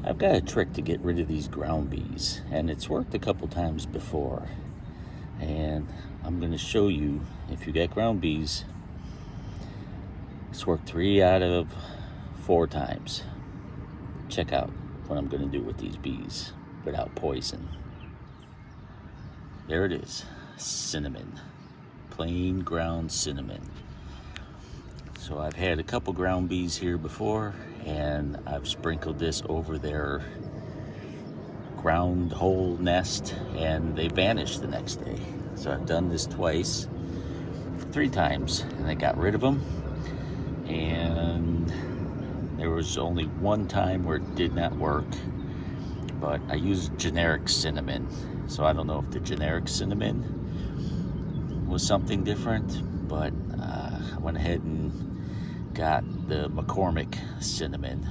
I've got a trick to get rid of these ground bees, and it's worked a couple times before. And I'm going to show you, if you got ground bees, it's worked 3 out of 4 times. Check out what I'm going to do with these bees without poison. There it is, cinnamon, plain ground cinnamon. So I've had a couple ground bees here before, and I've sprinkled this over their ground hole nest, and they vanished the next day. So I've done this twice, 3 times, and I got rid of them. And there was only one time where it did not work, but I used generic cinnamon. So I don't know if the generic cinnamon was something different, but I went ahead and got the McCormick cinnamon.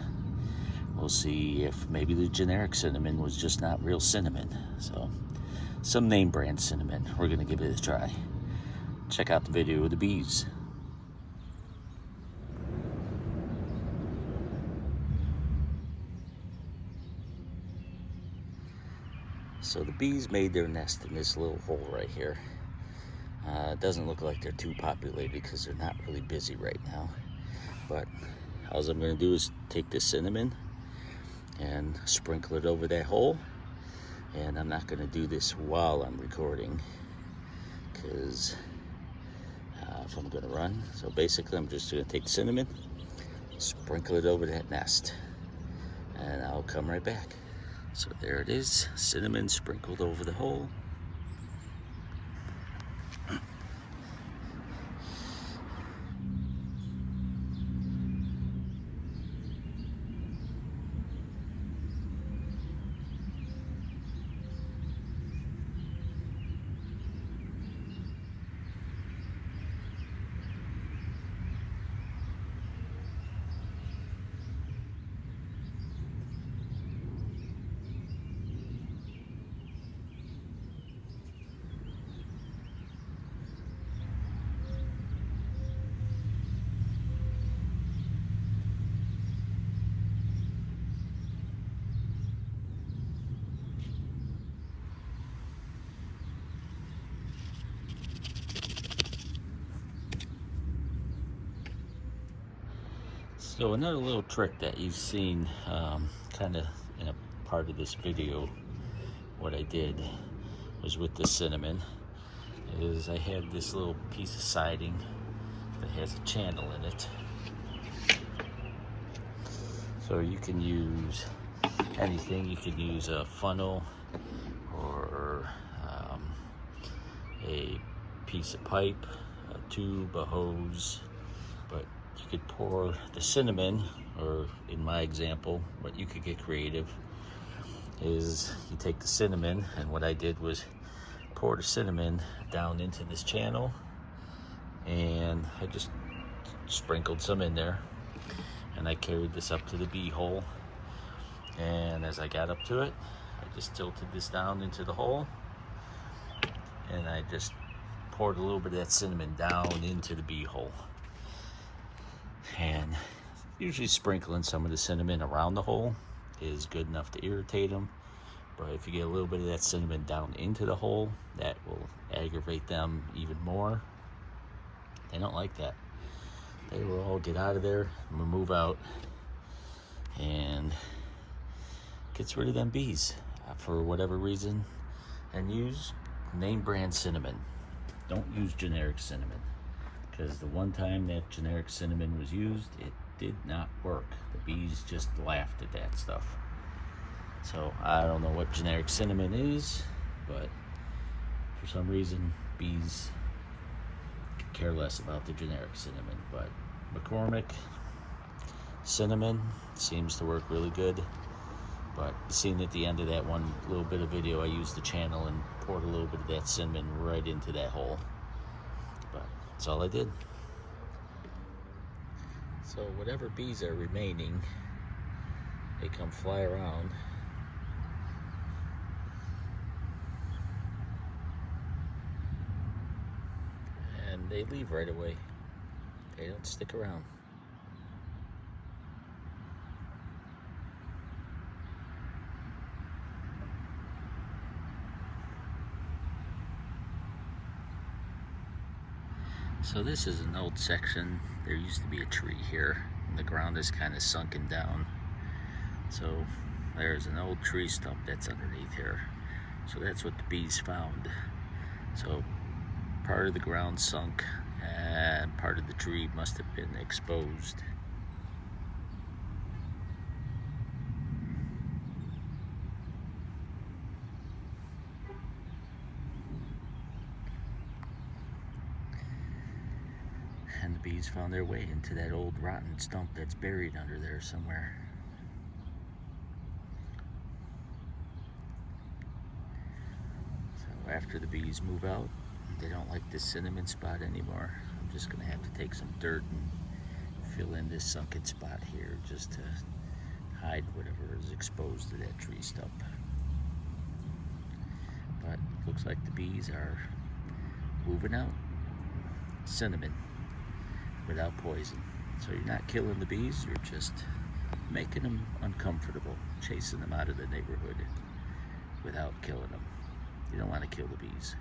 We'll see if maybe the generic cinnamon was just not real cinnamon. So some name brand cinnamon. We're gonna give it a try. Check out the video of the bees. So the bees made their nest in this little hole right here. It doesn't look like they're too populated because they're not really busy right now. But all I'm going to do is take this cinnamon and sprinkle it over that hole. And I'm not going to do this while I'm recording because if I'm going to run. So basically I'm just going to take the cinnamon, sprinkle it over that nest, and I'll come right back. So there it is, cinnamon sprinkled over the hole. So another little trick that you've seen kind of in a part of this video, what I did was with the cinnamon, is I had this little piece of siding that has a channel in it. So you can use anything. You can use a funnel or a piece of pipe, a tube, a hose, but you could pour the cinnamon, or in my example, what you could get creative is you take the cinnamon, and what I did was pour the cinnamon down into this channel, and I just sprinkled some in there, and I carried this up to the bee hole, and as I got up to it, I just tilted this down into the hole, and I just poured a little bit of that cinnamon down into the bee hole. And usually sprinkling some of the cinnamon around the hole is good enough to irritate them, but if you get a little bit of that cinnamon down into the hole, that will aggravate them even more. They don't like that. They will all get out of there, and we'll move out, and gets rid of them bees for whatever reason. And use name brand cinnamon. Don't use generic cinnamon, because the one time that generic cinnamon was used, it did not work. The bees just laughed at that stuff. So I don't know what generic cinnamon is, but for some reason bees care less about the generic cinnamon. But McCormick cinnamon seems to work really good. But seen at the end of that one little bit of video, I used the channel and poured a little bit of that cinnamon right into that hole. But that's all I did. So whatever bees are remaining, they come fly around. And they leave right away. They don't stick around. So this is an old section. There used to be a tree here, and the ground is kind of sunken down. So there's an old tree stump that's underneath here. So that's what the bees found. So part of the ground sunk, and part of the tree must have been exposed. And the bees found their way into that old rotten stump that's buried under there somewhere. So after the bees move out, they don't like this cinnamon spot anymore. I'm just gonna have to take some dirt and fill in this sunken spot here just to hide whatever is exposed to that tree stump. But looks like the bees are moving out cinnamon without poison. So you're not killing the bees, you're just making them uncomfortable, chasing them out of the neighborhood without killing them. You don't want to kill the bees.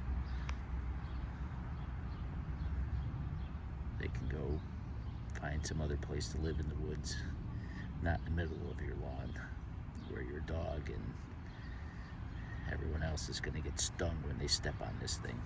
They can go find some other place to live in the woods, not in the middle of your lawn where your dog and everyone else is going to get stung when they step on this thing.